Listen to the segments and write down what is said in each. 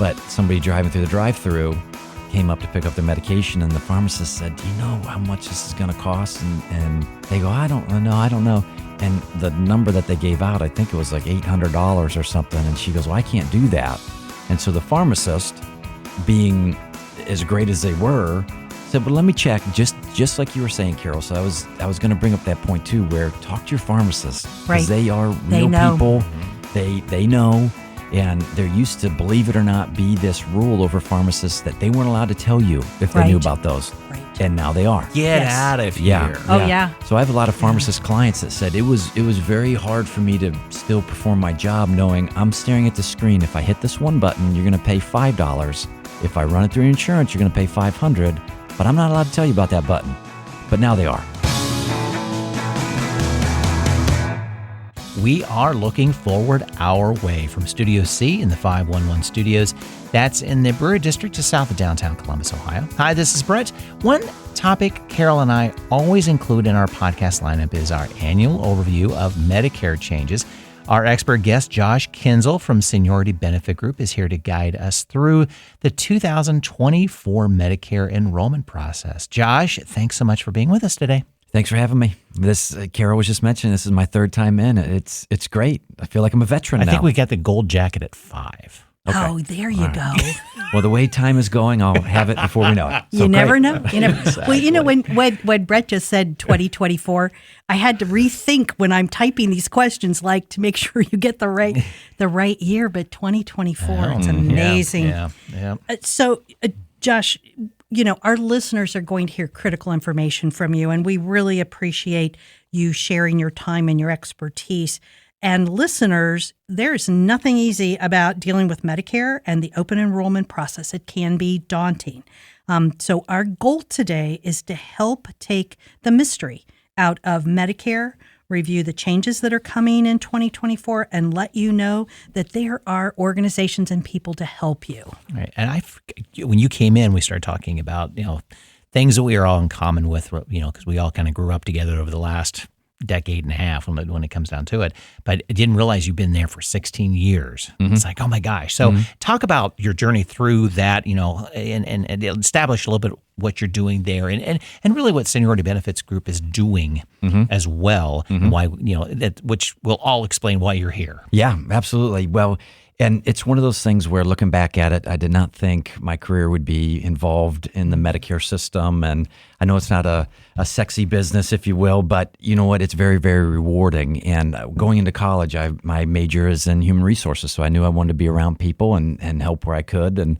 But somebody driving through the drive-thru came up to pick up their medication, and the pharmacist said, "Do you know how much this is going to cost?" And they go, I don't know. And the number that they gave out, I think it was like $800 or something. And she goes, "Well, I can't do that." And so the pharmacist, being as great as they were, said, "Well, let me check." Just like you were saying, Carol. So I was going to bring up that point too, where talk to your pharmacist, because they are real people. They know. And there used to, believe it or not, be this rule over pharmacists that they weren't allowed to tell you if they knew about those. Right. And now they are. Get out of here. Yeah. Oh, yeah. So I have a lot of pharmacist clients that said it was very hard for me to still perform my job knowing I'm staring at the screen. If I hit this one button, you're going to pay $5. If I run it through insurance, you're going to pay $500. But I'm not allowed to tell you about that button. But now they are. We are looking forward our way from Studio C in the 511 Studios. That's in the Brewery District just south of downtown Columbus, Ohio. Hi, this is Brett. One topic Carol and I always include in our podcast lineup is our annual overview of Medicare changes. Our expert guest, Josh Kinzel from Seniority Benefits Group, is here to guide us through the 2024 Medicare enrollment process. Josh, thanks so much for being with us today. Thanks for having me. This, Carol was just mentioning, this is my third time in. It's great. I feel like I'm a veteran now. I think we got the gold jacket at 5. Okay. Oh, there you go. Well, the way time is going, I'll have it before we know it. So you never know. Exactly. Well, when Brett just said 2024, I had to rethink when I'm typing these questions, like to make sure you get the right year. But 2024, it's amazing. Yeah. So, Josh, our listeners are going to hear critical information from you, and we really appreciate you sharing your time and your expertise. And listeners, there's nothing easy about dealing with Medicare and the open enrollment process. It can be daunting. So our goal today is to help take the mystery out of Medicare, review the changes that are coming in 2024, and let you know that there are organizations and people to help you. Right. And when you came in, we started talking about, things that we are all in common with, because we all kind of grew up together over the last decade and a half when it comes down to it. But I didn't realize you've been there for 16 years. Mm-hmm. It's like, oh my gosh. So talk about your journey through that, and establish a little bit what you're doing there and really what Seniority Benefits Group is doing as well, and why, which will all explain why you're here. Yeah, absolutely. Well, and it's one of those things where, looking back at it, I did not think my career would be involved in the Medicare system. And I know it's not a sexy business, if you will, but you know what? It's very, very rewarding. And going into college, my major is in human resources. So I knew I wanted to be around people and help where I could. And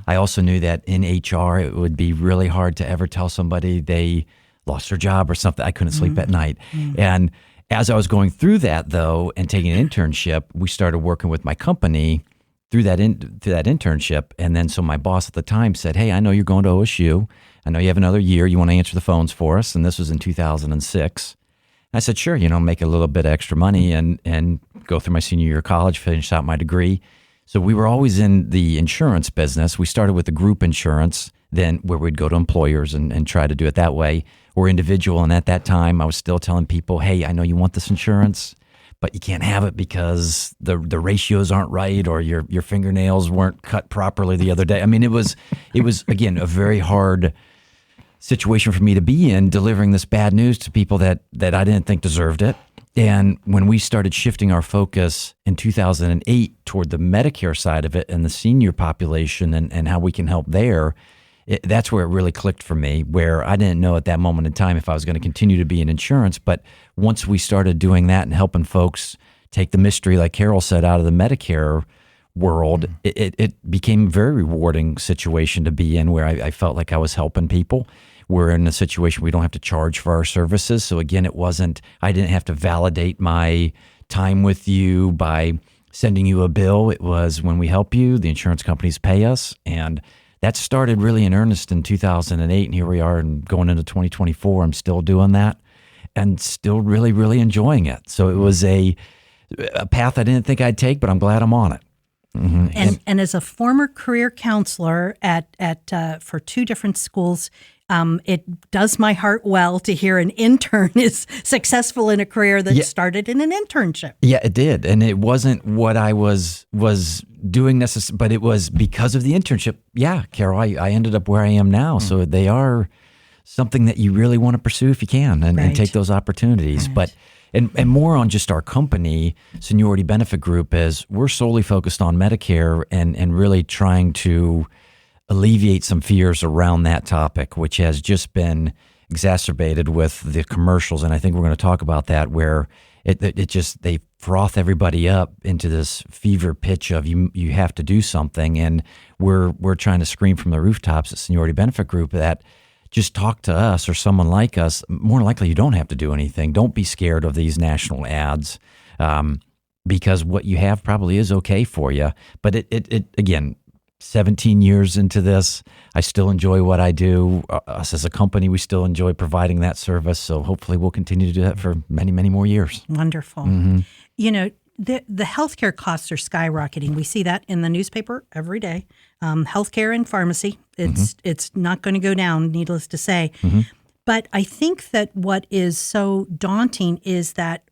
I also knew that in HR, it would be really hard to ever tell somebody they lost their job or something. I couldn't sleep at night. And as I was going through that, though, and taking an internship, we started working with my company through that internship. And then so my boss at the time said, "Hey, I know you're going to OSU. I know you have another year. You want to answer the phones for us?" And this was in 2006. And I said, "Sure, make a little bit of extra money and go through my senior year of college, finish out my degree." So we were always in the insurance business. We started with the group insurance, then where we'd go to employers and try to do it that way, or individual. And at that time, I was still telling people, "Hey, I know you want this insurance, but you can't have it because the ratios aren't right, or your fingernails weren't cut properly the other day." I mean, it was again a very hard situation for me to be in, delivering this bad news to people that I didn't think deserved it. And when we started shifting our focus in 2008 toward the Medicare side of it and the senior population and how we can help there, that's where it really clicked for me, where I didn't know at that moment in time if I was going to continue to be in insurance. But once we started doing that and helping folks take the mystery, like Carol said, out of the Medicare world, it became a very rewarding situation to be in, where I felt like I was helping people. We're in a situation we don't have to charge for our services. So again, I didn't have to validate my time with you by sending you a bill. It was, when we help you, the insurance companies pay us. And that started really in earnest in 2008, and here we are and going into 2024. I'm still doing that and still really, really enjoying it. So it was a path I didn't think I'd take, but I'm glad I'm on it. Mm-hmm. And as a former career counselor for 2 different schools, it does my heart well to hear an intern is successful in a career that started in an internship. Yeah, it did. And it wasn't what I was doing but it was because of the internship. Yeah, Carol, I ended up where I am now. So they are something that you really want to pursue if you can and take those opportunities. Right. But and more on just our company, Seniority Benefit Group, is we're solely focused on Medicare and really trying to alleviate some fears around that topic, which has just been exacerbated with the commercials. And I think we're going to talk about that, where it just, they froth everybody up into this fever pitch of you have to do something. And we're trying to scream from the rooftops at Seniority Benefit Group that just talk to us or someone like us. More likely, you don't have to do anything. Don't be scared of these national ads, because what you have probably is okay for you. But it again, 17 years into this, I still enjoy what I do. Us as a company, we still enjoy providing that service. So hopefully we'll continue to do that for many, many more years. Wonderful. You know, the healthcare costs are skyrocketing. We see that in the newspaper every day. Healthcare and pharmacy, it's not going to go down, needless to say. But I think that what is so daunting is that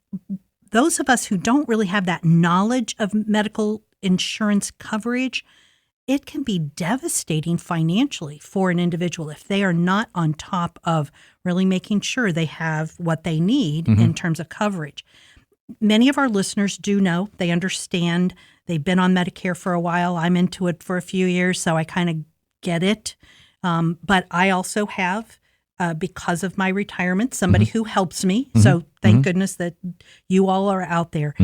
those of us who don't really have that knowledge of medical insurance coverage, it can be devastating financially for an individual if they are not on top of really making sure they have what they need in terms of coverage. Many of our listeners do know, they understand, they've been on Medicare for a while. I'm into it for a few years, so I kind of get it. But I also have, because of my retirement, somebody who helps me. So thank goodness that you all are out there.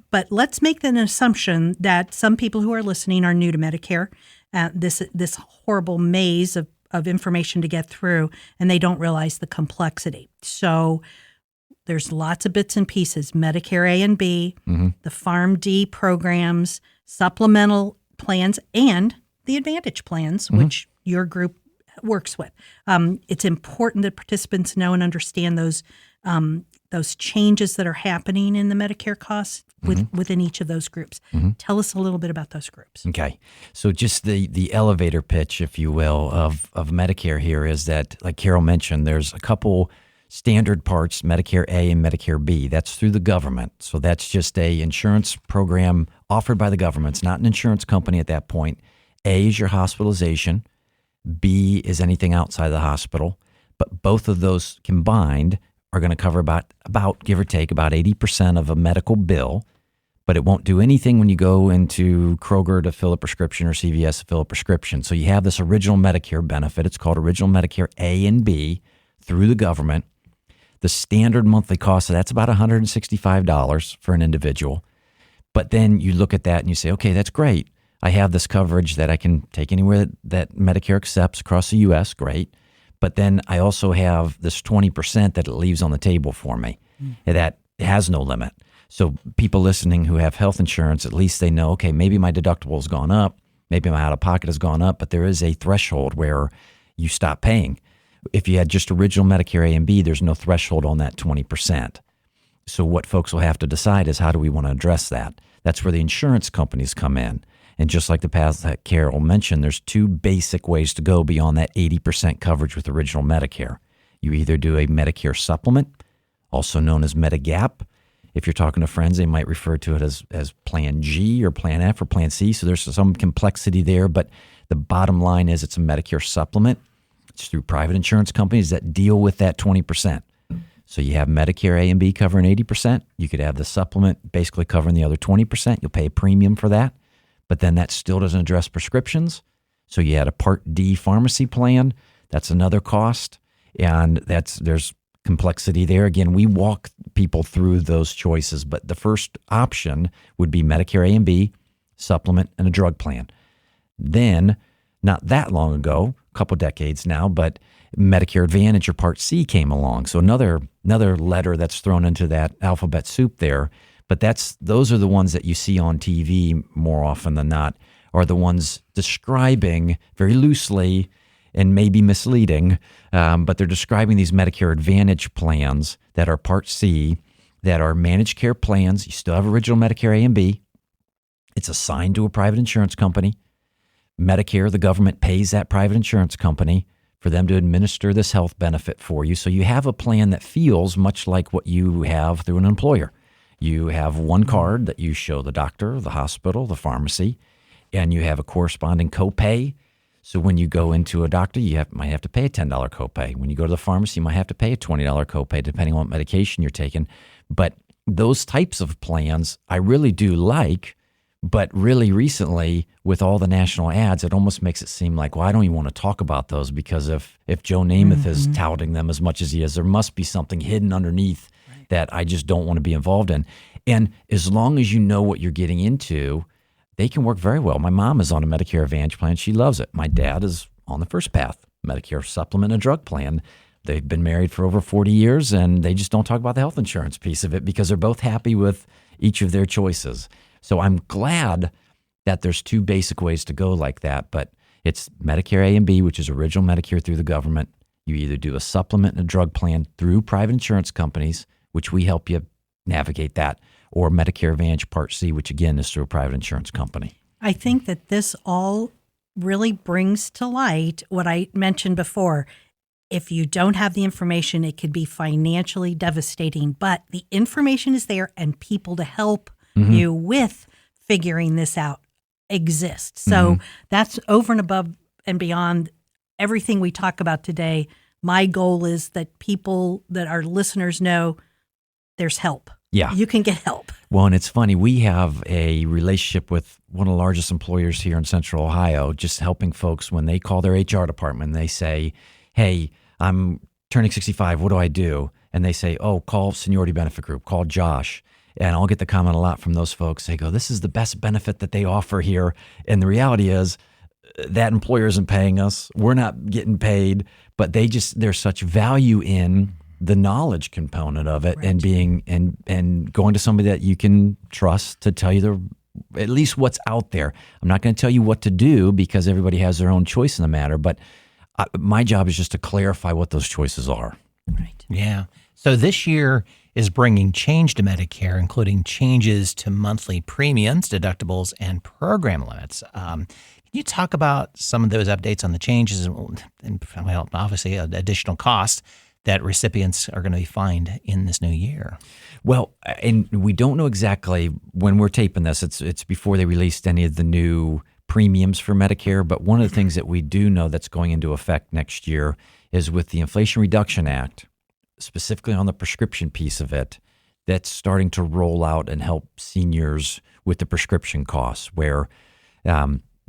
But let's make an assumption that some people who are listening are new to Medicare, this horrible maze of information to get through, and they don't realize the complexity. So there's lots of bits and pieces: Medicare A and B, the Pharm D programs, supplemental plans, and the Advantage plans, which your group works with. It's important that participants know and understand those changes that are happening in the Medicare costs within each of those groups. Tell us a little bit about those groups. Okay. So just the elevator pitch, if you will, of Medicare here is that, like Carol mentioned, there's a couple standard parts, Medicare A and Medicare B. That's through the government. So that's just a insurance program offered by the government. It's not an insurance company at that point. A is your hospitalization. B is anything outside the hospital. But both of those combined are going to cover about give or take, about 80% of a medical bill, but it won't do anything when you go into Kroger to fill a prescription or CVS to fill a prescription. So you have this original Medicare benefit. It's called Original Medicare A and B through the government. The standard monthly cost of that's about $165 for an individual. But then you look at that and you say, okay, that's great. I have this coverage that I can take anywhere that Medicare accepts across the U.S. Great. But then I also have this 20% that it leaves on the table for me that has no limit. So people listening who have health insurance, at least they know, okay, maybe my deductible has gone up, maybe my out-of-pocket has gone up, but there is a threshold where you stop paying. If you had just original Medicare A and B, there's no threshold on that 20%. So what folks will have to decide is, how do we want to address that? That's where the insurance companies come in. And just like the path that Carol mentioned, there's two basic ways to go beyond that 80% coverage with original Medicare. You either do a Medicare supplement, also known as Medigap. If you're talking to friends, they might refer to it as Plan G or Plan F or Plan C. So there's some complexity there, but the bottom line is it's a Medicare supplement. It's through private insurance companies that deal with that 20%. So you have Medicare A and B covering 80%. You could have the supplement basically covering the other 20%. You'll pay a premium for that. But then that still doesn't address prescriptions. So you had a Part D pharmacy plan. That's another cost. And there's complexity there. Again, we walk people through those choices. But the first option would be Medicare A and B, supplement, and a drug plan. Then, not that long ago, a couple decades now, but Medicare Advantage or Part C came along. So another letter that's thrown into that alphabet soup there. But those are the ones that you see on TV more often than not, are the ones describing very loosely and maybe misleading, but they're describing these Medicare Advantage plans that are Part C, that are managed care plans. You still have original Medicare A and B. It's assigned to a private insurance company. Medicare, the government pays that private insurance company for them to administer this health benefit for you. So you have a plan that feels much like what you have through an employer. You have one card that you show the doctor, the hospital, the pharmacy, and you have a corresponding copay. So when you go into a doctor, might have to pay a $10 copay. When you go to the pharmacy, you might have to pay a $20 copay, depending on what medication you're taking. But those types of plans I really do like. But really recently, with all the national ads, it almost makes it seem like, well, I don't even want to talk about those, because if Joe Namath is touting them as much as he is, there must be something hidden underneath that I just don't want to be involved in. And as long as you know what you're getting into, they can work very well. My mom is on a Medicare Advantage plan. She loves it. My dad is on the first path, Medicare Supplement and Drug Plan. They've been married for over 40 years, and they just don't talk about the health insurance piece of it because they're both happy with each of their choices. So I'm glad that there's two basic ways to go like that, but it's Medicare A and B, which is original Medicare through the government. You either do a supplement and a drug plan through private insurance companies, which we help you navigate that, or Medicare Advantage Part C, which again is through a private insurance company. I think that this all really brings to light what I mentioned before. If you don't have the information, it could be financially devastating, but the information is there, and people to help you with figuring this out exist. So that's over and above and beyond everything we talk about today. My goal is that people, that our listeners know there's help. Yeah. You can get help. Well, and it's funny, we have a relationship with one of the largest employers here in Central Ohio, just helping folks when they call their HR department and they say, hey, I'm turning 65, what do I do? And they say, oh, call Seniority Benefit Group, call Josh. And I'll get the comment a lot from those folks. They go, this is the best benefit that they offer here. And the reality is that employer isn't paying us. We're not getting paid, but there's such value in the knowledge component of it, and being and going to somebody that you can trust to tell you at least what's out there. I'm not going to tell you what to do because everybody has their own choice in the matter, but my job is just to clarify what those choices are. Right. Yeah. So this year is bringing change to Medicare, including changes to monthly premiums, deductibles, and program limits. Can you talk about some of those updates on the changes and well, obviously additional costs that recipients are going to be fined in this new year? Well, and we don't know exactly when we're taping this. It's before they released any of the new premiums for Medicare. But one of the things that we do know that's going into effect next year is with the Inflation Reduction Act, specifically on the prescription piece of it, that's starting to roll out and help seniors with the prescription costs, where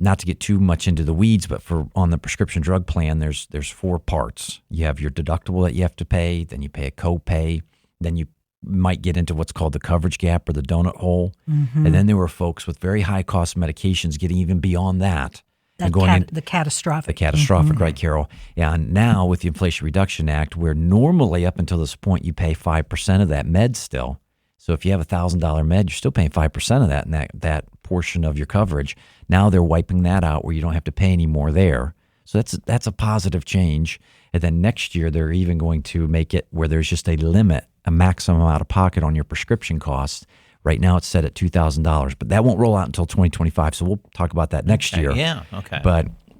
not to get too much into the weeds, but on the prescription drug plan, there's 4 parts. You have your deductible that you have to pay, then you pay a copay, then you might get into what's called the coverage gap or the donut hole. And then there were folks with very high cost medications getting even beyond that. The catastrophic. The catastrophic, right, Carol? And now with the Inflation Reduction Act, where normally up until this point you pay 5% of that med still. So if you have a $1,000 med, you're still paying 5% of that in that portion of your coverage. Now they're wiping that out where you don't have to pay any more there. So that's a positive change. And then next year they're even going to make it where there's just a limit, a maximum out of pocket on your prescription costs. Right now it's set at $2,000, but that won't roll out until 2025. So we'll talk about that next year. Yeah, okay.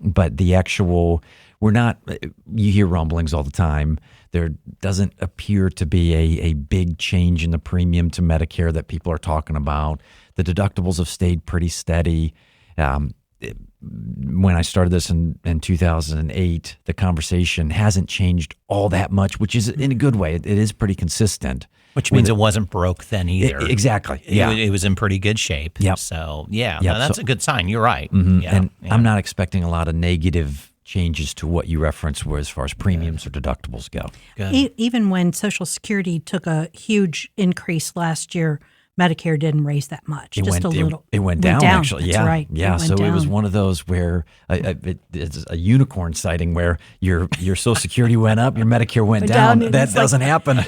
But the actual, you hear rumblings all the time. There doesn't appear to be a big change in the premium to Medicare that people are talking about. The deductibles have stayed pretty steady. When I started this in 2008, the conversation hasn't changed all that much, which is in a good way. It is pretty consistent. Which means it wasn't broke then either. Exactly. Yeah. It was in pretty good shape. Yep. So, yeah, Yep. no, that's a good sign. You're right. Yeah, And I'm not expecting a lot of negative changes to what you referenced where as far as premiums or deductibles go. Good. Even when Social Security took a huge increase last year, Medicare didn't raise that much. Just a little. It went down, actually. That's yeah. right. Yeah. So it was one of those where it's a unicorn sighting where your Social Security went up, your Medicare went down. That doesn't happen.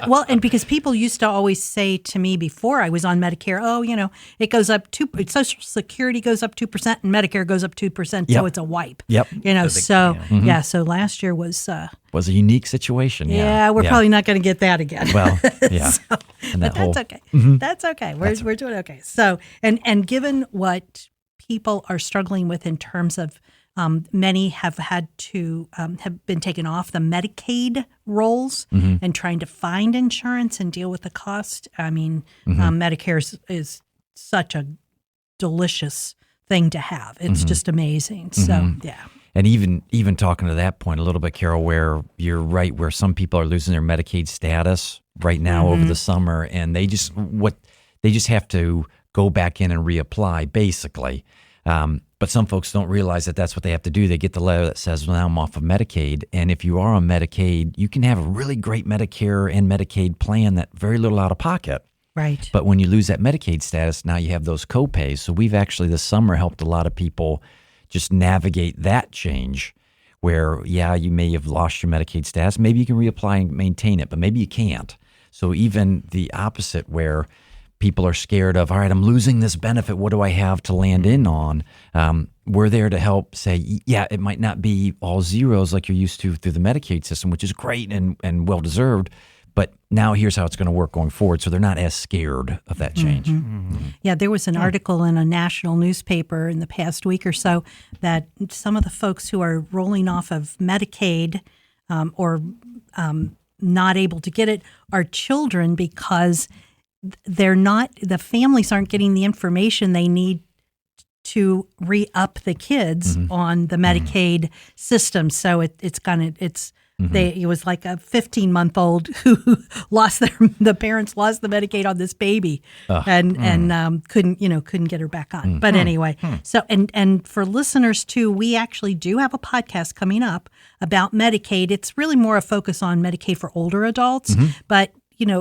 Well, and because people used to always say to me before I was on Medicare, it goes up Social Security goes up 2% and Medicare goes up 2%, so it's a wipe. Yep. So last year was a unique situation. Yeah, we're probably not going to get that again. Well, yeah. But that's okay. That's okay. We're doing okay. So, and given what people are struggling with in terms of Many have had to have been taken off the Medicaid rolls and trying to find insurance and deal with the cost. I mean, Medicare is such a delicious thing to have. It's just amazing. So, yeah. And even talking to that point a little bit, Carol, where you're right, where some people are losing their Medicaid status right now over the summer, and they just have to go back in and reapply, basically. But some folks don't realize that that's what they have to do. They get the letter that says, well, now I'm off of Medicaid. And if you are on Medicaid, you can have a really great Medicare and Medicaid plan that very little out of pocket. Right. But when you lose that Medicaid status, now you have those copays. So we've actually this summer helped a lot of people just navigate that change where, yeah, you may have lost your Medicaid status. Maybe you can reapply and maintain it, but maybe you can't. So even the opposite where people are scared of, all right, I'm losing this benefit. What do I have to land in on? We're there to help say, yeah, it might not be all zeros like you're used to through the Medicaid system, which is great and well-deserved. But now here's how it's going to work going forward. So they're not as scared of that change. Yeah, there was an article in a national newspaper in the past week or so that some of the folks who are rolling off of Medicaid or not able to get it are children because the families aren't getting the information they need to re-up the kids on the Medicaid system. So it was like a 15-month-old who the parents lost the Medicaid on this baby and couldn't get her back on. But anyway, so and for listeners too, we actually do have a podcast coming up about Medicaid. It's really more a focus on Medicaid for older adults, but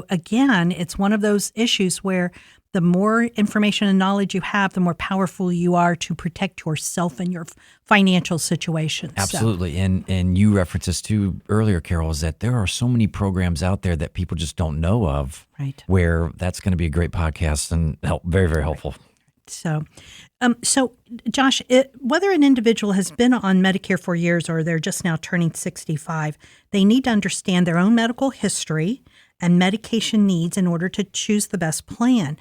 again, it's one of those issues where the more information and knowledge you have, the more powerful you are to protect yourself and your financial situation. Absolutely. So. And you referenced this too earlier, Carol, is that there are so many programs out there that people just don't know of, right? Where that's going to be a great podcast and very, very helpful. Right. So Josh, whether an individual has been on Medicare for years or they're just now turning 65, they need to understand their own medical history and medication needs in order to choose the best plan.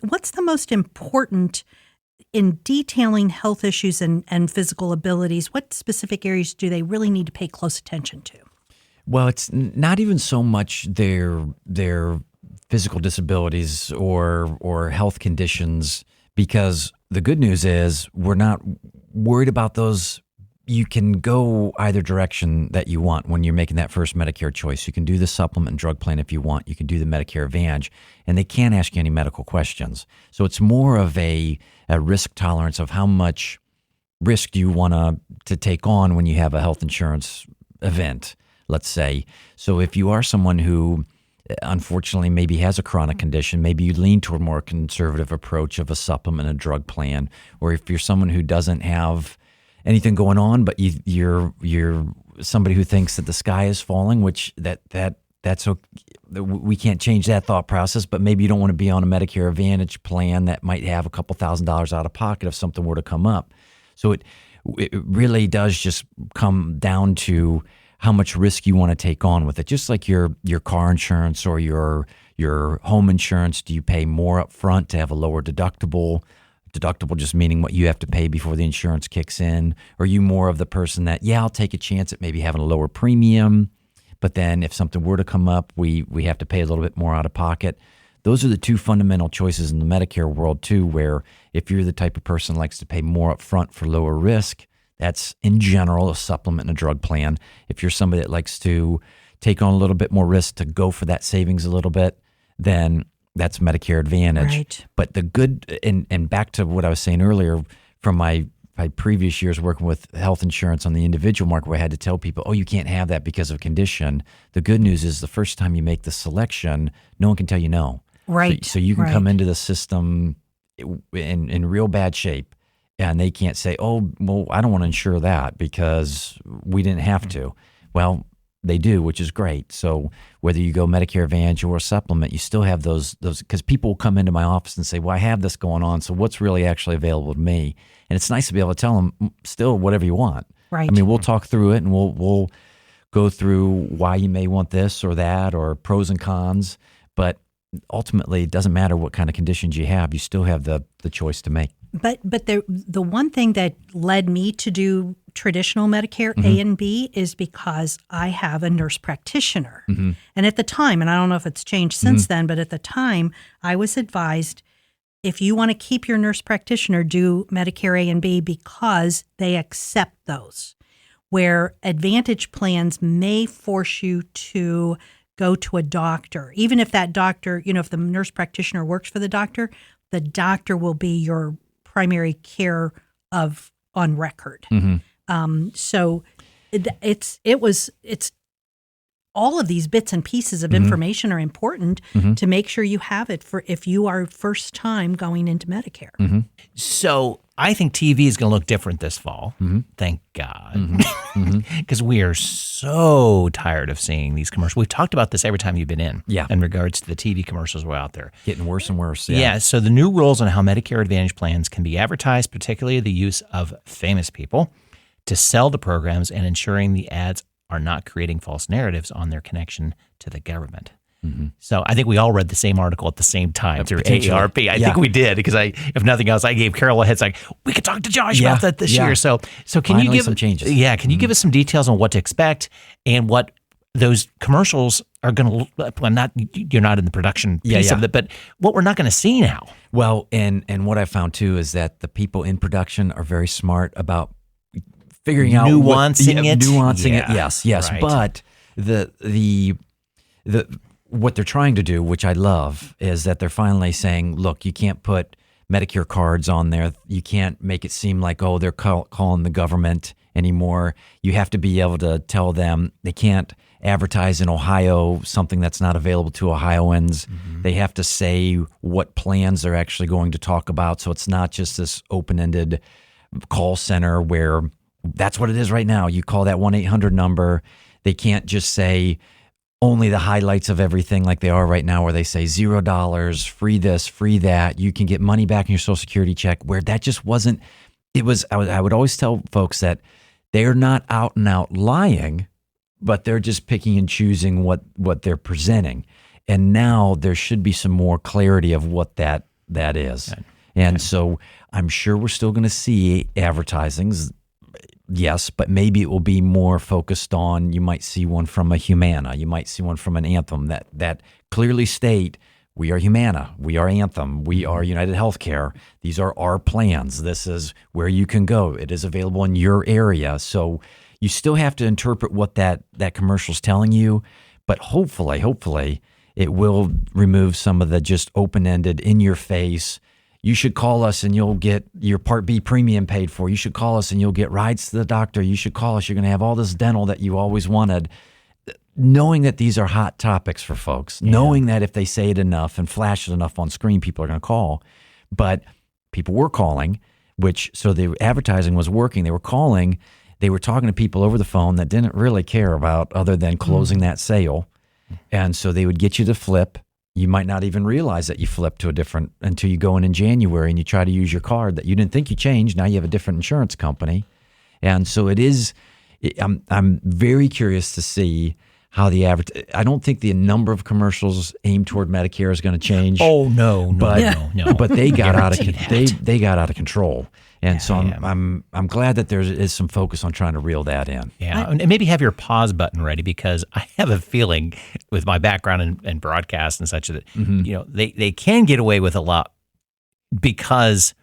What's the most important in detailing health issues and physical abilities? What specific areas do they really need to pay close attention to? Well, it's not even so much their physical disabilities or health conditions, because the good news is we're not worried about those. You can go either direction that you want when you're making that first Medicare choice. You can do the supplement and drug plan if you want. You can do the Medicare Advantage, and they can't ask you any medical questions. So it's more of a risk tolerance of how much risk do you want to take on when you have a health insurance event, let's say. So if you are someone who unfortunately maybe has a chronic condition, maybe you lean toward more conservative approach of a supplement and drug plan, or if you're someone who doesn't have anything going on, but you're somebody who thinks that the sky is falling, which that's okay. We can't change that thought process, but maybe you don't want to be on a Medicare Advantage plan that might have a couple $1,000s out of pocket if something were to come up. So it really does just come down to how much risk you want to take on with it. Just like your car insurance or your home insurance, do you pay more up front to have a lower deductible? Deductible just meaning what you have to pay before the insurance kicks in. Or are you more of the person that, I'll take a chance at maybe having a lower premium, but then if something were to come up, we have to pay a little bit more out of pocket. Those are the two fundamental choices in the Medicare world too, where if you're the type of person who likes to pay more up front for lower risk, that's in general a supplement and a drug plan. If you're somebody that likes to take on a little bit more risk to go for that savings a little bit, then that's Medicare Advantage. Right. But the good, and back to what I was saying earlier from my previous years working with health insurance on the individual market, where I had to tell people, you can't have that because of condition. The good news is the first time you make the selection, no one can tell you no. Right. So you can come into the system in real bad shape, and they can't say, I don't want to insure that because we didn't have to. Well, they do, which is great. So whether you go Medicare Advantage or a supplement, you still have those because people will come into my office and say, well, I have this going on, so what's really actually available to me? And it's nice to be able to tell them still whatever you want. Right. I mean, we'll talk through it and we'll go through why you may want this or that or pros and cons, but ultimately it doesn't matter what kind of conditions you have. You still have the choice to make. But the one thing that led me to do traditional Medicare A and B is because I have a nurse practitioner. And at the time, and I don't know if it's changed since then, but at the time I was advised, if you want to keep your nurse practitioner, do Medicare A and B because they accept those. Where Advantage plans may force you to go to a doctor, even if that doctor, if the nurse practitioner works for the doctor will be your primary care on record. So it's all of these bits and pieces of information are important to make sure you have it for if you are first time going into Medicare. So I think TV is going to look different this fall. Thank God. Because we are so tired of seeing these commercials. We've talked about this every time you've been in. Yeah. In regards to the TV commercials were out there. Getting worse and worse. Yeah. So the new rules on how Medicare Advantage plans can be advertised, particularly the use of famous people to sell the programs and ensuring the ads are not creating false narratives on their connection to the government. So I think we all read the same article at the same time through AARP. I think we did because if nothing else, I gave Carol a heads like, we could talk to Josh about that this year. So can Finally, you give some changes? Yeah, can you give us some details on what to expect and what those commercials are going to look like? Well, you're not in the production piece of it, but what we're not going to see now. Well, and what I found too is that the people in production are very smart about figuring out nuancing it. Yes. Right. But the what they're trying to do, which I love, is that they're finally saying, look, you can't put Medicare cards on there. You can't make it seem like, oh, they're calling the government anymore. You have to be able to tell them they can't advertise in Ohio something that's not available to Ohioans. They have to say what plans they're actually going to talk about. So it's not just this open-ended call center where that's what it is right now. You call that 1-800 number. They can't just say only the highlights of everything like they are right now, where they say $0, free this, free that. You can get money back in your Social Security check, where that just wasn't. It was. I would always tell folks that they're not out and out lying, but they're just picking and choosing what they're presenting. And now there should be some more clarity of what that is. And so I'm sure we're still going to see advertisings. Yes, but maybe it will be more focused on, you might see one from a Humana, you might see one from an Anthem that clearly state, we are Humana, we are Anthem, we are United Healthcare. These are our plans. This is where you can go. It is available in your area. So you still have to interpret what that commercial's telling you, but hopefully it will remove some of the just open-ended, in-your-face, you should call us and you'll get your Part B premium paid for. You should call us and you'll get rides to the doctor. You should call us. You're going to have all this dental that you always wanted. Knowing that these are hot topics for folks, knowing that if they say it enough and flash it enough on screen, people are going to call. But people were calling, so the advertising was working. They were calling. They were talking to people over the phone that didn't really care about other than closing that sale. And so they would get you to flip. You might not even realize that you flipped to a different until you go in January and you try to use your card that you didn't think you changed. Now you have a different insurance company. And so it is, I'm very curious to see how I don't think the number of commercials aimed toward Medicare is going to change. Oh, no. But they got they got out of control. And so I'm glad that there is some focus on trying to reel that in. Yeah, and maybe have your pause button ready, because I have a feeling with my background in broadcast and such that they can get away with a lot because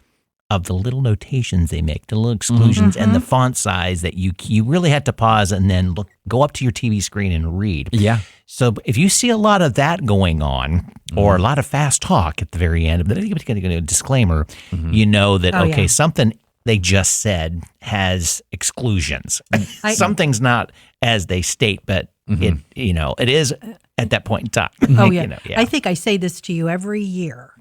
of the little notations they make, the little exclusions and the font size that you really had to pause and then go up to your TV screen and read. Yeah. So if you see a lot of that going on, or a lot of fast talk at the very end of a disclaimer, you know that, something they just said has exclusions. Something's not as they state, but it is at that point in time. Oh, yeah. I think I say this to you every year.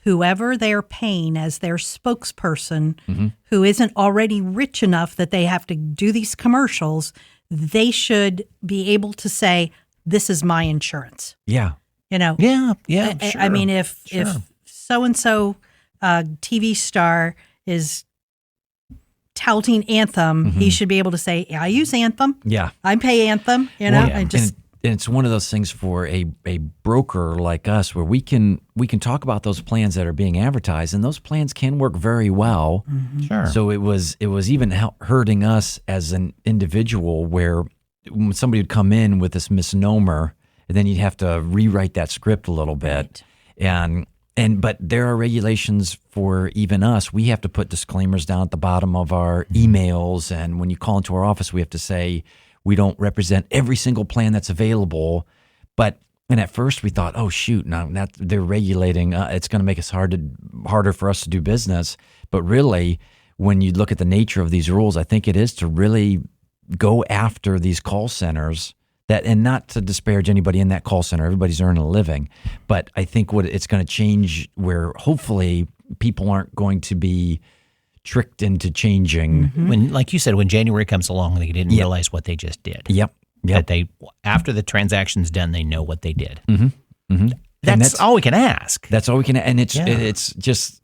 Whoever they're paying as their spokesperson who isn't already rich enough that they have to do these commercials, they should be able to say, this is my insurance. Yeah. Yeah, sure. I mean, if so-and-so TV star is touting Anthem, he should be able to say, I use Anthem. Yeah. I pay Anthem, and just... it's one of those things for a broker like us where we can talk about those plans that are being advertised, and those plans can work very well. Sure. So it was even hurting us as an individual where when somebody would come in with this misnomer, and then you'd have to rewrite that script a little bit. Right. But there are regulations for even us. We have to put disclaimers down at the bottom of our emails, and when you call into our office, we have to say we don't represent every single plan that's available. And at first we thought, oh shoot, now that they're regulating, it's going to make us harder for us to do business. But really, when you look at the nature of these rules, I think it is to really go after these call centers. And not to disparage anybody in that call center, everybody's earning a living. But I think what it's going to change where hopefully people aren't going to be tricked into changing. When, like you said, when January comes along, they didn't realize what they just did. Yep. That after the transaction's done, they know what they did. Mm-hmm. That's all we can ask. That's all we can. And it's just,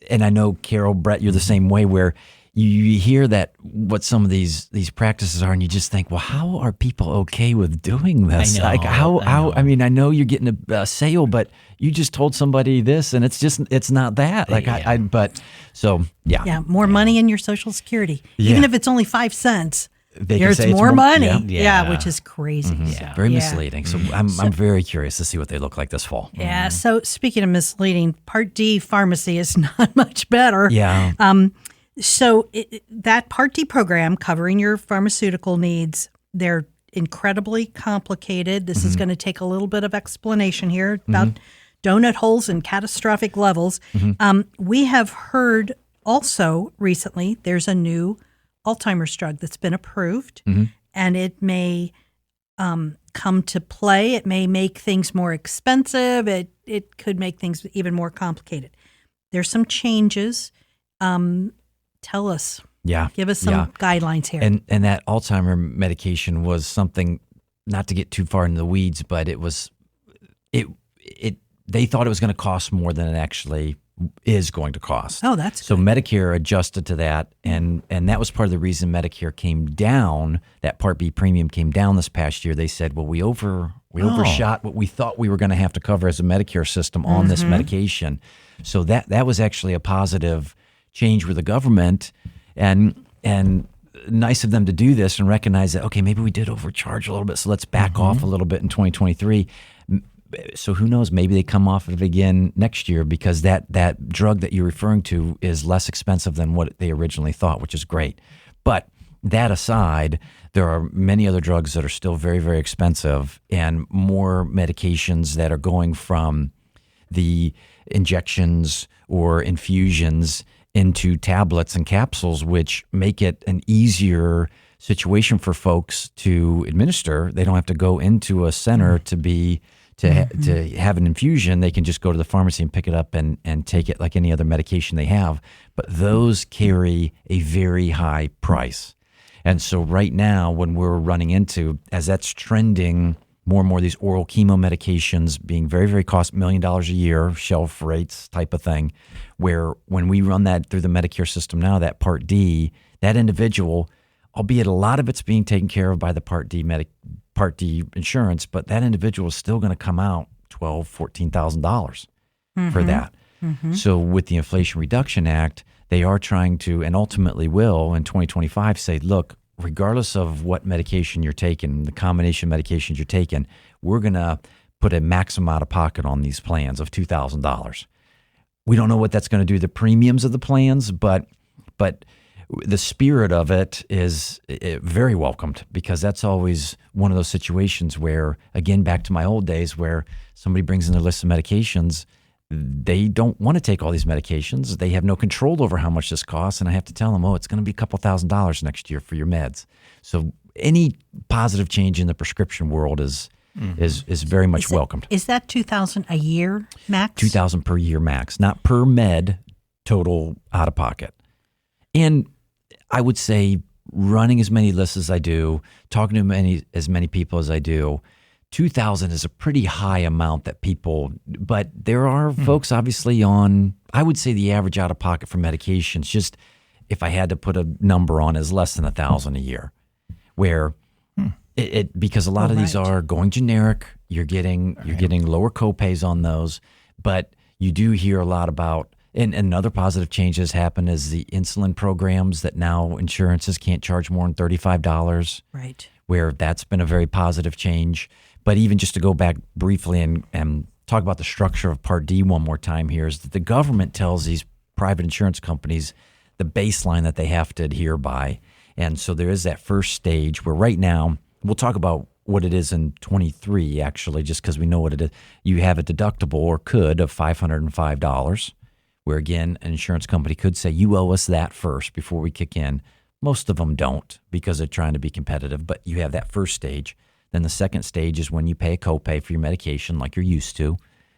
and I know Carol, Brett, you're the same way where you hear that what some of these practices are, and you just think, well, how are people okay with doing this? I know. I mean, I know you're getting a sale, but you just told somebody this, and it's not that. Yeah, more money in your Social Security, even if it's only 5 cents. There's more money. Yeah. Which is crazy. Yeah. Very misleading. So I'm very curious to see what they look like this fall. Yeah. So speaking of misleading, Part D pharmacy is not much better. Yeah. So that Part D program covering your pharmaceutical needs, they're incredibly complicated. This is going to take a little bit of explanation here about donut holes and catastrophic levels. We have heard also recently there's a new Alzheimer's drug that's been approved, and it may come to play. It may make things more expensive. It could make things even more complicated. There's some changes. Tell us. Yeah. Give us some guidelines here. And that Alzheimer medication was something, not to get too far into the weeds, but they thought it was going to cost more than it actually is going to cost. Oh, that's so good. Medicare adjusted to that, and that was part of the reason Medicare came down. That Part B premium came down this past year. They said, well, we overshot what we thought we were going to have to cover as a Medicare system on this medication. So that was actually a positive change with the government, and nice of them to do this and recognize that, okay, maybe we did overcharge a little bit, so let's back off a little bit in 2023. So who knows, maybe they come off of it again next year because that drug that you're referring to is less expensive than what they originally thought, which is great. But that aside, there are many other drugs that are still very, very expensive, and more medications that are going from the injections or infusions into tablets and capsules, which make it an easier situation for folks to administer. They don't have to go into a center to have an infusion. They can just go to the pharmacy and pick it up and take it like any other medication they have. But those carry a very high price. And so right now, when we're running into, as that's trending, more and more of these oral chemo medications being very, very cost $1 million a year, shelf rates type of thing, where when we run that through the Medicare system now, that Part D, that individual, albeit a lot of it's being taken care of by the Part D insurance, but that individual is still going to come out $12,000, $14,000 for that. So with the Inflation Reduction Act, they are trying to, and ultimately will in 2025, say, look, regardless of what medication you're taking, the combination of medications you're taking, we're going to put a maximum out of pocket on these plans of $2,000. We don't know what that's going to do to the premiums of the plans, but the spirit of it is very welcomed, because that's always one of those situations where, again, back to my old days, where somebody brings in their list of medications, they don't want to take all these medications. They have no control over how much this costs, and I have to tell them, it's going to be a couple $1,000s next year for your meds. So any positive change in the prescription world is very much welcomed. Is that $2,000 a year max? $2,000 per year max, not per med total out of pocket. And I would say, running as many lists as I do, talking to as many people as I do, $2,000 is a pretty high amount that people, but there are folks obviously on, I would say the average out of pocket for medications, just if I had to put a number on, is less than $1,000 a year, where Because a lot of these are going generic. You're getting lower copays on those, but you do hear a lot about. And another positive change has happened is the insulin programs that now insurances can't charge more than $35. Right. Where that's been a very positive change. But even just to go back briefly and talk about the structure of Part D one more time here is that the government tells these private insurance companies the baseline that they have to adhere by. And so there is that first stage where right now, we'll talk about what it is in 23 actually, just because we know what it is. You have a deductible or could of $505. Where again, an insurance company could say, you owe us that first before we kick in. Most of them don't because they're trying to be competitive, but you have that first stage. Then the second stage is when you pay a copay for your medication like you're used to.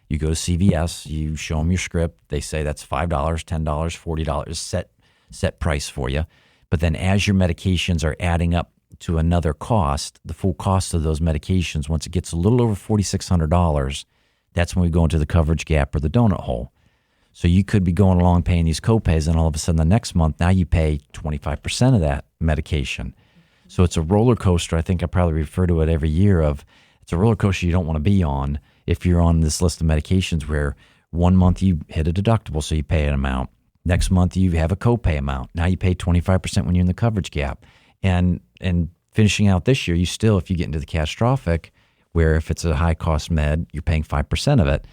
You go to CVS, you show them your script. They say that's $5, $10, $40, set price for you. But then as your medications are adding up to another cost, the full cost of those medications, once it gets a little over $4,600, that's when we go into the coverage gap or the donut hole. So you could be going along paying these copays, and all of a sudden the next month, now you pay 25% of that medication. So it's a roller coaster. I think I probably refer to it every year of it's a roller coaster you don't want to be on if you're on this list of medications where one month you hit a deductible, so you pay an amount. Next month you have a copay amount. Now you pay 25% when you're in the coverage gap. And finishing out this year, you still, if you get into the catastrophic, where if it's a high cost med, you're paying 5% of it.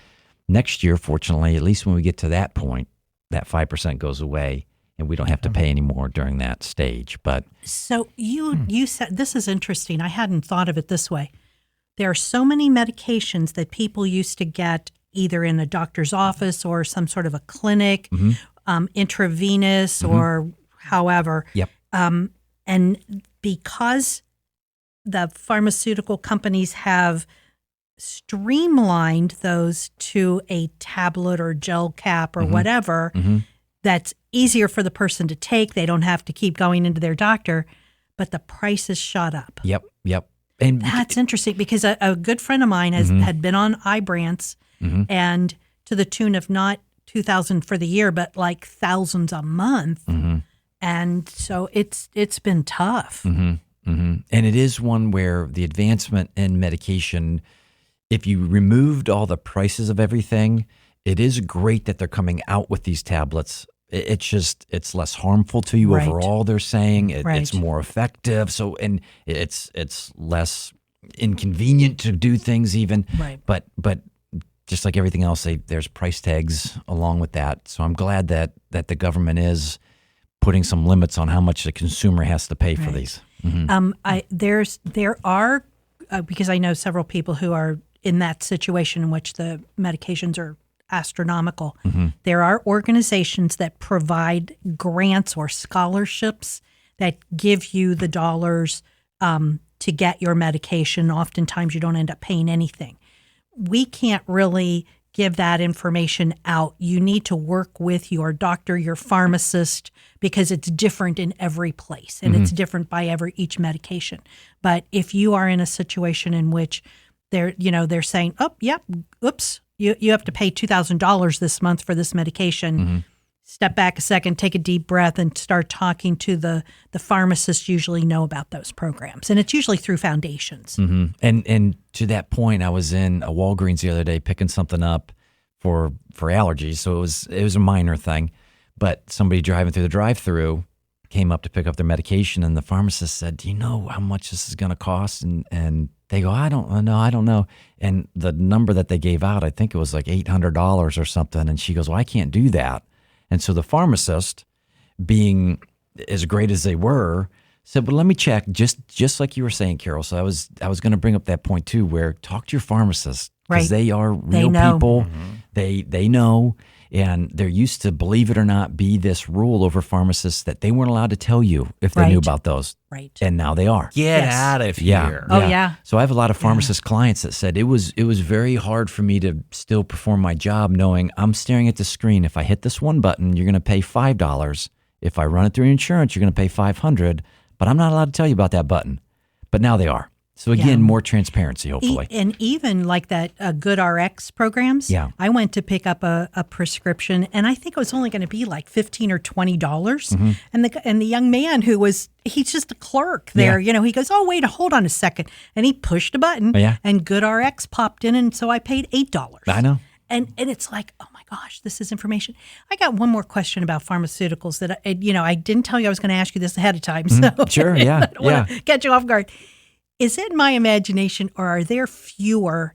Next year, fortunately, at least when we get to that point, that 5% goes away and we don't have to pay anymore during that stage. But so you said, this is interesting. I hadn't thought of it this way. There are so many medications that people used to get either in a doctor's office or some sort of a clinic, intravenous or however. Yep. And because the pharmaceutical companies have streamlined those to a tablet or gel cap or whatever, that's easier for the person to take. They don't have to keep going into their doctor, but the prices shot up. Yep. And that's interesting because a good friend of mine had been on Ibrance and to the tune of not $2,000 for the year, but like thousands a month. And so it's been tough. And it is one where the advancement in medication, if you removed all the prices of everything, it is great that they're coming out with these tablets. It's less harmful to you overall, they're saying. It's more effective. So, and it's less inconvenient to do things even. But just like everything else, there's price tags along with that. So I'm glad that the government is putting some limits on how much the consumer has to pay for these. There are, because I know several people who are in that situation in which the medications are astronomical. There are organizations that provide grants or scholarships that give you the dollars to get your medication. Oftentimes you don't end up paying anything. We can't really give that information out. You need to work with your doctor, your pharmacist, because it's different in every place and it's different by each medication. But if you are in a situation in which they're saying, oops, you have to pay $2,000 this month for this medication. Step back a second, take a deep breath, and start talking to the pharmacists. Usually know about those programs, and it's usually through foundations. And to that point, I was in a Walgreens the other day picking something up for allergies. So it was a minor thing, but somebody driving through the drive-through came up to pick up their medication, and the pharmacist said, "Do you know how much this is going to cost?" And they go, I don't know. And the number that they gave out, I think it was like $800 or something. And she goes, well, I can't do that. And so the pharmacist, being as great as they were, said, well, let me check, just like you were saying, Carol. So I was going to bring up that point too, where talk to your pharmacist because they are real people. They know. And there used to, believe it or not, be this rule over pharmacists that they weren't allowed to tell you if they knew about those. And now they are. Get out of here. So I have a lot of pharmacist clients that said it was very hard for me to still perform my job knowing I'm staring at the screen. If I hit this one button, you're going to pay $5. If I run it through insurance, you're going to pay $500. But I'm not allowed to tell you about that button. But now they are. So again, Yeah. more transparency, hopefully. And even like that Good RX programs. Yeah. I went to pick up a prescription, and I think it was only going to be like $15 or $20. Mm-hmm. And the young man he's just a clerk there. Yeah. He goes, "Oh, wait, hold on a second," and he pushed a button. Yeah. And Good RX popped in, and so I paid $8. I know. And it's like, oh my gosh, this is information. I got one more question about pharmaceuticals that I didn't tell you I was going to ask you this ahead of time. So Sure, yeah, I don't want to catch you off guard. Is it my imagination, or are there fewer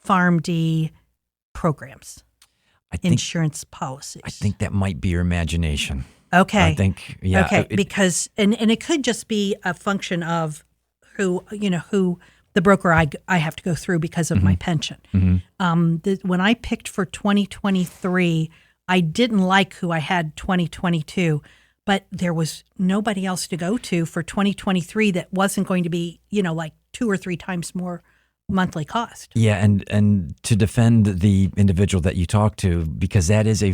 PharmD programs, insurance policies? I think that might be your imagination. Okay. I think, yeah. Okay, because and it could just be a function of who the broker I have to go through because of my pension. When I picked for 2023, I didn't like who I had 2022, but there was nobody else to go to for 2023 that wasn't going to be, like 2 or 3 times more monthly cost. Yeah, and to defend the individual that you talk to, because that is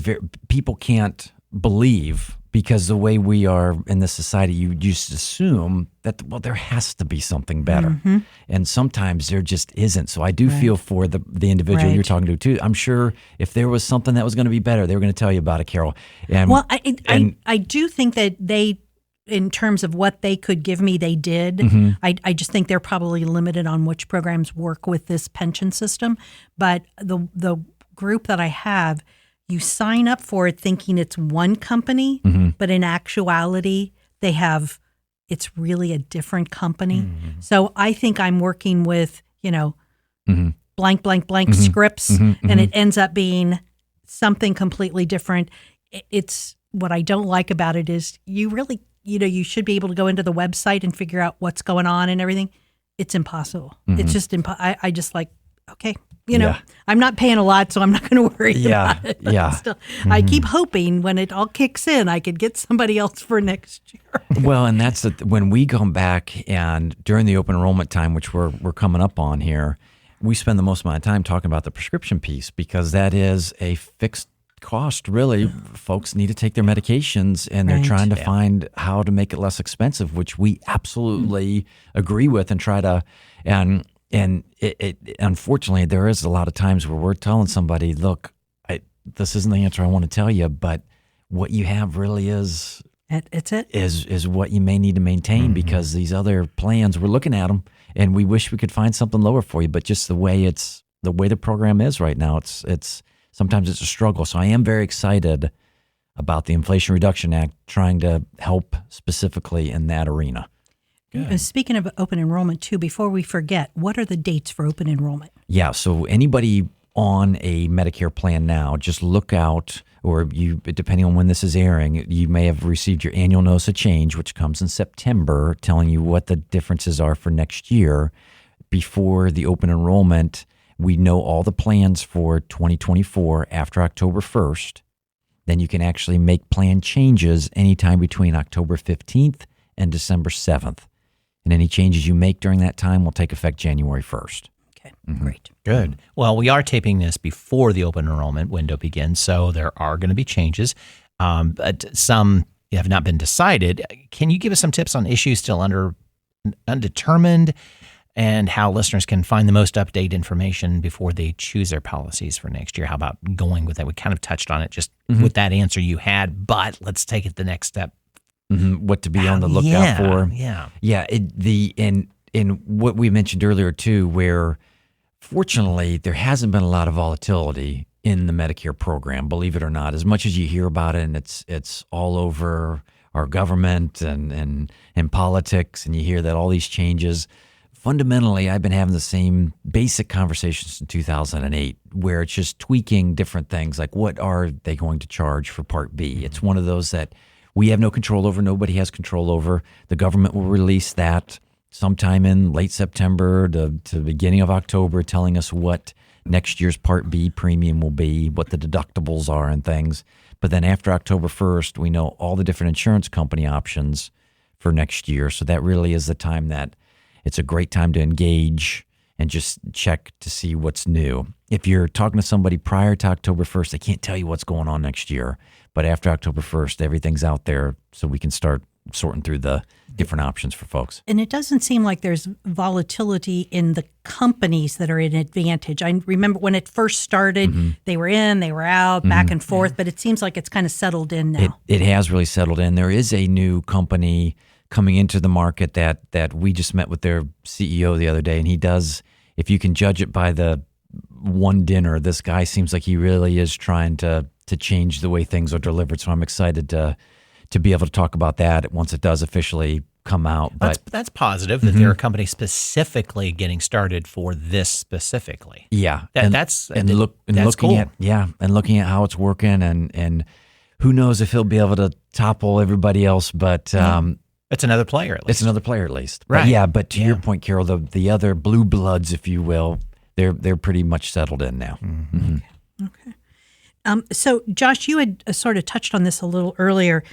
people can't believe, because the way we are in this society, you just assume that, well, there has to be something better. And sometimes there just isn't. So I do feel for the individual you're talking to too. I'm sure if there was something that was going to be better, they were going to tell you about it, Carol. And, well, I do think that they, in terms of what they could give me, they did. I just think they're probably limited on which programs work with this pension system. But the group that I have, you sign up for it thinking it's one company, but in actuality, it's really a different company. So I think I'm working with, blank, blank, blank scripts, and it ends up being something completely different. It's what I don't like about it is you really, you should be able to go into the website and figure out what's going on and everything. It's impossible. It's just I just like, okay. I'm not paying a lot, so I'm not going to worry about it. But still, I keep hoping when it all kicks in, I could get somebody else for next year. Well, and that's when we come back and during the open enrollment time, which we're coming up on here, we spend the most amount of time talking about the prescription piece, because that is a fixed cost. Really, folks need to take their medications, and they're trying to find how to make it less expensive, which we absolutely agree with and try to And it unfortunately, there is a lot of times where we're telling somebody, look, this isn't the answer I want to tell you, but what you have really is what you may need to maintain, because these other plans, we're looking at them and we wish we could find something lower for you, but just the way the program is right now, it's sometimes it's a struggle. So I am very excited about the Inflation Reduction Act trying to help specifically in that arena. Speaking of open enrollment, too, before we forget, what are the dates for open enrollment? Yeah, so anybody on a Medicare plan now, just look out, or depending on when this is airing, you may have received your annual notice of change, which comes in September, telling you what the differences are for next year. Before the open enrollment, we know all the plans for 2024 after October 1st. Then you can actually make plan changes anytime between October 15th and December 7th. And any changes you make during that time will take effect January 1st. Okay, great. Good. Well, we are taping this before the open enrollment window begins, so there are going to be changes. But some have not been decided. Can you give us some tips on issues still undetermined, and how listeners can find the most up-to-date information before they choose their policies for next year? How about going with that? We kind of touched on it just with that answer you had, but let's take it the next step. What to be on the lookout for. Yeah. In what we mentioned earlier too, where fortunately there hasn't been a lot of volatility in the Medicare program, believe it or not. As much as you hear about it, and it's all over our government and politics, and you hear that all these changes. Fundamentally, I've been having the same basic conversations in 2008, where it's just tweaking different things, like what are they going to charge for Part B? It's one of those that we have no control over. Nobody has control over. The government will release that sometime in late September to the beginning of October, telling us what next year's Part B premium will be, what the deductibles are and things. But then after October 1st, we know all the different insurance company options for next year. So that really is the time that it's a great time to engage and just check to see what's new. If you're talking to somebody prior to October 1st, they can't tell you what's going on next year. But after October 1st, everything's out there, so we can start sorting through the different options for folks. And it doesn't seem like there's volatility in the companies that are in Advantage. I remember when it first started, they were in, they were out, back and forth, but it seems like it's kind of settled in now. It has really settled in. There is a new company coming into the market that we just met with their CEO the other day, and he does, if you can judge it by the one dinner, this guy seems like he really is trying to change the way things are delivered. So I'm excited to be able to talk about that once it does officially come out. But That's positive that there are companies specifically getting started for this specifically. yeah, That's looking cool. looking at how it's working, and who knows if he'll be able to topple everybody else, but It's another player at least. it's another player at least. Right. But to your point, Carol, the other blue bloods, if you will, they're pretty much settled in now. Okay. So, Josh, you had sort of touched on this a little earlier.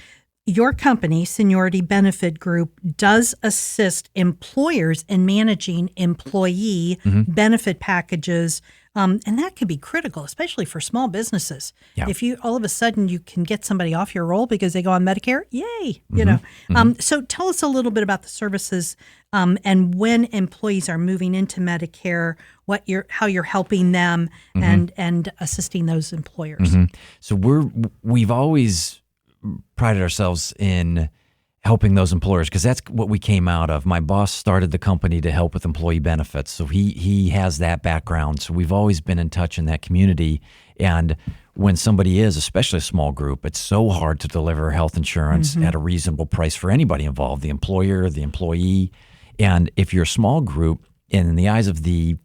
Your company, Seniority Benefit Group, does assist employers in managing employee benefit packages, and that can be critical, especially for small businesses. Yeah. If you all of a sudden you can get somebody off your roll because they go on Medicare, yay! So, tell us a little bit about the services and when employees are moving into Medicare, how you're helping them and assisting those employers. So we've always prided ourselves in helping those employers because that's what we came out of. My boss started the company to help with employee benefits, so he has that background. So we've always been in touch in that community. And when somebody is, especially a small group, it's so hard to deliver health insurance at a reasonable price for anybody involved, the employer, the employee. And if you're a small group, in the eyes of the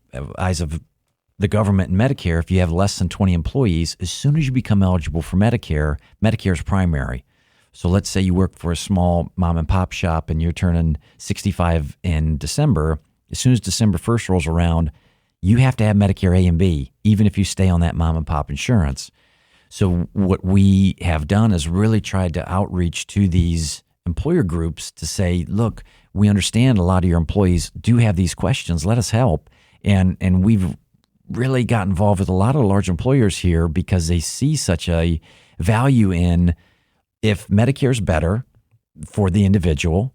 government and Medicare, if you have less than 20 employees, as soon as you become eligible for Medicare, Medicare's primary. So let's say you work for a small mom and pop shop and you're turning 65 in December. As soon as December 1st rolls around, you have to have Medicare A and B, even if you stay on that mom and pop insurance. So what we have done is really tried to outreach to these employer groups to say, look, we understand a lot of your employees do have these questions. Let us help. And we've really got involved with a lot of large employers here because they see such a value in if Medicare's better for the individual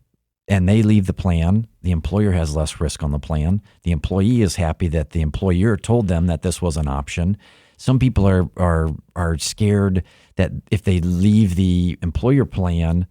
and they leave the plan, the employer has less risk on the plan. The employee is happy that the employer told them that this was an option. Some people are scared that if they leave the employer plan,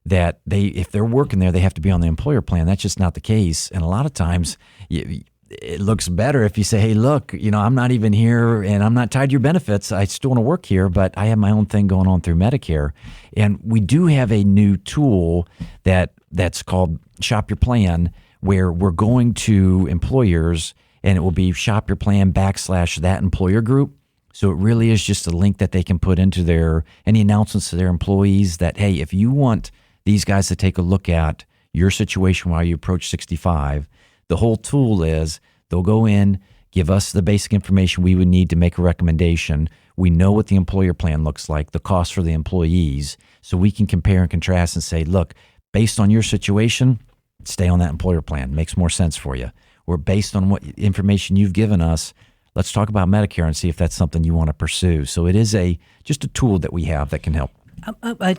that if they're working there, they have to be on the employer plan. That's just not the case. And a lot of times it looks better if you say, hey, look, I'm not even here and I'm not tied to your benefits. I still want to work here, but I have my own thing going on through Medicare. And we do have a new tool that's called Shop Your Plan, where we're going to employers and it will be Shop Your Plan / that employer group. So it really is just a link that they can put into any announcements to their employees that, hey, if you want these guys to take a look at your situation while you approach 65, the whole tool is they'll go in, give us the basic information we would need to make a recommendation. We know what the employer plan looks like, the cost for the employees, so we can compare and contrast and say, look, based on your situation, stay on that employer plan. Makes more sense for you. Or based on what information you've given us, let's talk about Medicare and see if that's something you want to pursue. So it is just a tool that we have that can help.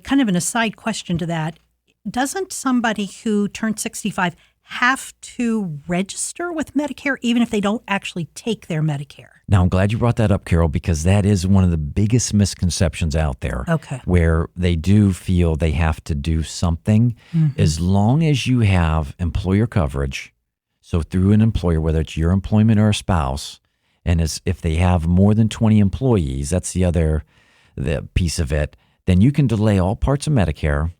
Kind of an aside question to that. Doesn't somebody who turned 65 have to register with Medicare even if they don't actually take their Medicare? Now, I'm glad you brought that up, Carol, because that is one of the biggest misconceptions out there. Okay. Where they do feel they have to do something. As long as you have employer coverage, so through an employer, whether it's your employment or a spouse, and if they have more than 20 employees, that's the piece of it, then you can delay all parts of Medicare.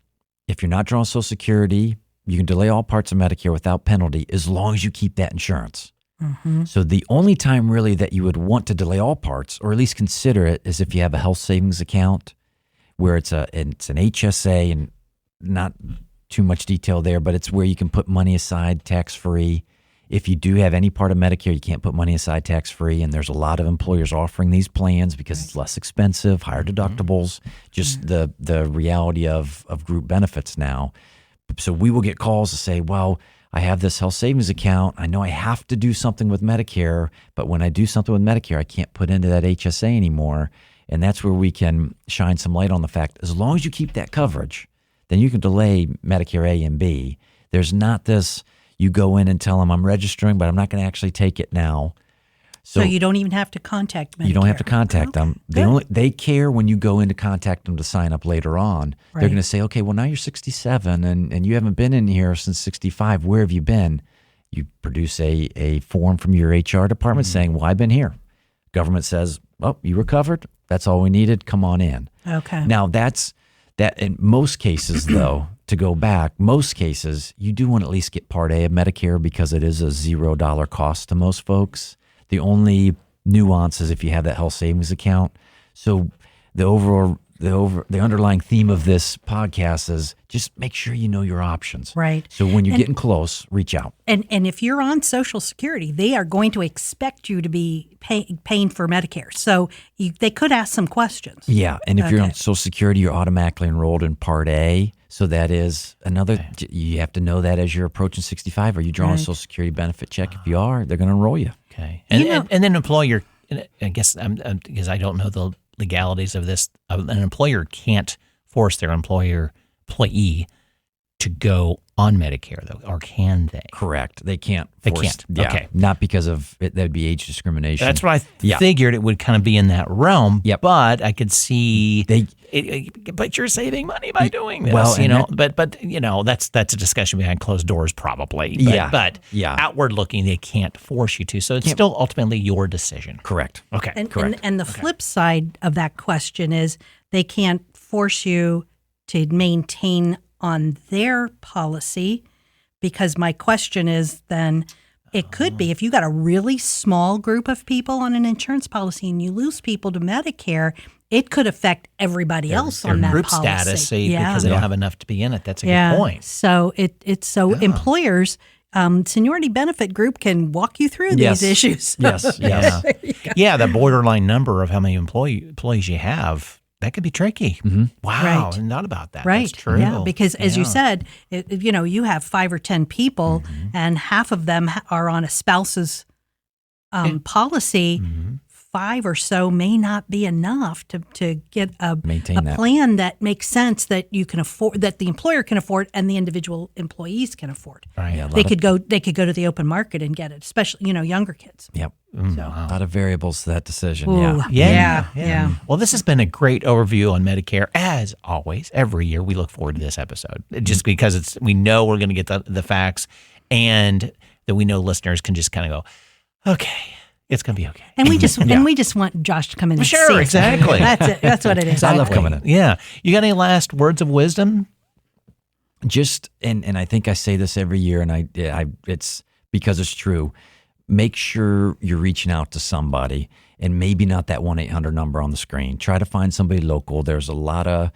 If you're not drawing Social Security, you can delay all parts of Medicare without penalty as long as you keep that insurance. So the only time really that you would want to delay all parts, or at least consider it, is if you have a health savings account where it's an HSA, and not too much detail there, but it's where you can put money aside tax-free. If you do have any part of Medicare, you can't put money aside tax-free, and there's a lot of employers offering these plans because it's less expensive, higher deductibles, just the reality of group benefits now. So we will get calls to say, well, I have this health savings account. I know I have to do something with Medicare, but when I do something with Medicare, I can't put into that HSA anymore. And that's where we can shine some light on the fact, as long as you keep that coverage, then you can delay Medicare A and B. There's not this, you go in and tell them I'm registering, but I'm not going to actually take it now. So you don't even have to contact Medicare. You don't have to contact them. They care when you go in to contact them to sign up later on. Right. They're going to say, okay, well, now you're 67 and you haven't been in here since 65. Where have you been? You produce a form from your HR department saying, well, I've been here. Government says, oh, you recovered. That's all we needed. Come on in. Okay. Now, that in most cases, though, to go back, most cases, you do want to at least get Part A of Medicare because it is a $0 cost to most folks. The only nuance is if you have that health savings account. So the underlying theme of this podcast is just make sure you know your options. Right. So when you're getting close, reach out. And if you're on Social Security, they are going to expect you to be paying for Medicare. So they could ask some questions. Yeah, and if you're on Social Security, you're automatically enrolled in Part A. So that is another, you have to know that as you're approaching 65. Are you drawing a Social Security benefit check? If you are, they're going to enroll you. Okay. And then employer, I guess, because I don't know the legalities of this, an employer can't force their employee to go on Medicare, though, or can they? Correct. They can't force. They can't. Yeah, okay. Not because of it. That'd be age discrimination. That's what I figured it would kind of be in that realm. Yep. But I could see but you're saving money by doing this. Well, but that's a discussion behind closed doors probably. But outward looking, they can't force you to. So it's still ultimately your decision. Correct. Okay. Correct. And the flip side of that question is they can't force you to maintain on their policy, because my question is then it could be if you got a really small group of people on an insurance policy and you lose people to Medicare, it could affect everybody else on that group policy. status because they don't have enough to be in it. That's a good point. So employers, Seniority Benefit Group can walk you through these issues. Yes. Yeah, the borderline number of how many employees you have. That could be tricky. Mm-hmm. Wow, Right. Not about that. Right. That's true. Yeah, because as you said, you have 5 or 10 people, and half of them are on a spouse's policy. Mm-hmm. 5 or so may not be enough to get a plan that makes sense, that you can afford, that the employer can afford, and the individual employees can afford. Right. Yeah, they could go to the open market and get it, especially younger kids. Yep. So. A lot of variables to that decision. Ooh, yeah. Well, this has been a great overview on Medicare. As always, every year we look forward to this episode just because we know we're going to get the facts, and that we know listeners can just kind of go, okay, it's going to be okay. And we just want Josh to come in and see it. Exactly. That's it. That's what it is. I love coming in. Yeah. You got any last words of wisdom? Just and I think I say this every year, and I it's because it's true. Make sure you're reaching out to somebody, and maybe not that 1-800 number on the screen. Try to find somebody local. There's a lot of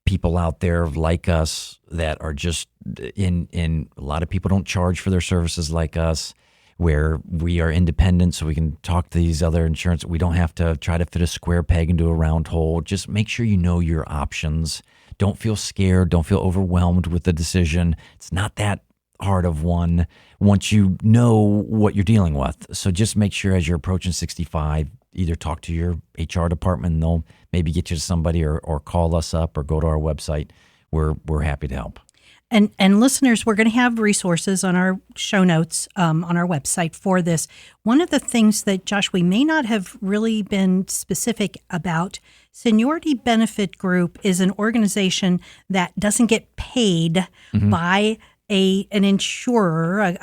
people out there like us that are just in a lot of people don't charge for their services like us, where we are independent, so we can talk to these other insurance. We don't have to try to fit a square peg into a round hole. Just make sure you know your options. Don't feel scared. Don't feel overwhelmed with the decision. It's not that hard of one once you know what you're dealing with. So just make sure as you're approaching 65, either talk to your HR department and they'll maybe get you to somebody, or call us up or go to our website. We're happy to help. And listeners, we're going to have resources on our show notes on our website for this. One of the things that, Josh, we may not have really been specific about, Seniority Benefit Group is an organization that doesn't get paid by an insurer,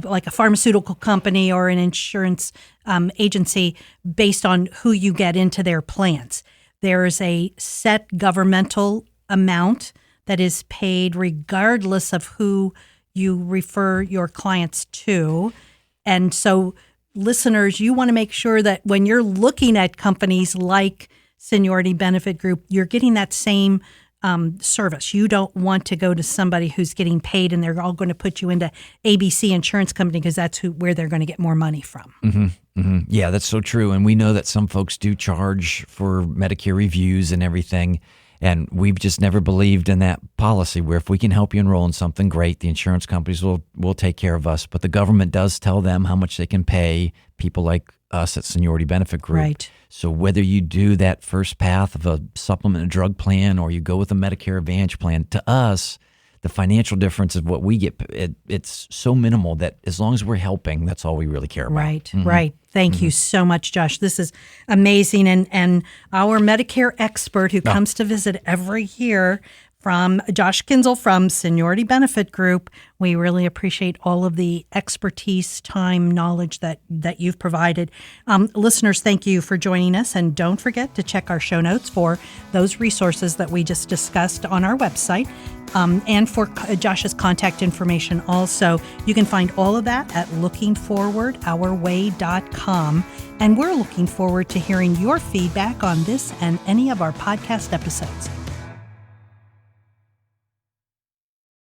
like a pharmaceutical company or an insurance agency, based on who you get into their plans. There is a set governmental amount that is paid regardless of who you refer your clients to. And so, listeners, you want to make sure that when you're looking at companies like Seniority Benefit Group, you're getting that same service. You don't want to go to somebody who's getting paid and they're all going to put you into ABC Insurance Company because that's where they're going to get more money from. Mm-hmm. Mm-hmm. Yeah, that's so true. And we know that some folks do charge for Medicare reviews and everything. And we've just never believed in that policy where if we can help you enroll in something, great, the insurance companies will take care of us. But the government does tell them how much they can pay people like us at Seniority Benefit Group. Right. So whether you do that first path of a supplement and drug plan or you go with a Medicare Advantage plan, to us, the financial difference of what we get, it's so minimal that as long as we're helping, that's all we really care about. Right, right. Thank you so much, Josh. This is amazing. And our Medicare expert who comes to visit every year, from Josh Kinzel from Seniority Benefit Group, we really appreciate all of the expertise, time, knowledge that you've provided. Listeners, thank you for joining us. And don't forget to check our show notes for those resources that we just discussed on our website. And for Josh's contact information also. You can find all of that at lookingforwardourway.com. And we're looking forward to hearing your feedback on this and any of our podcast episodes.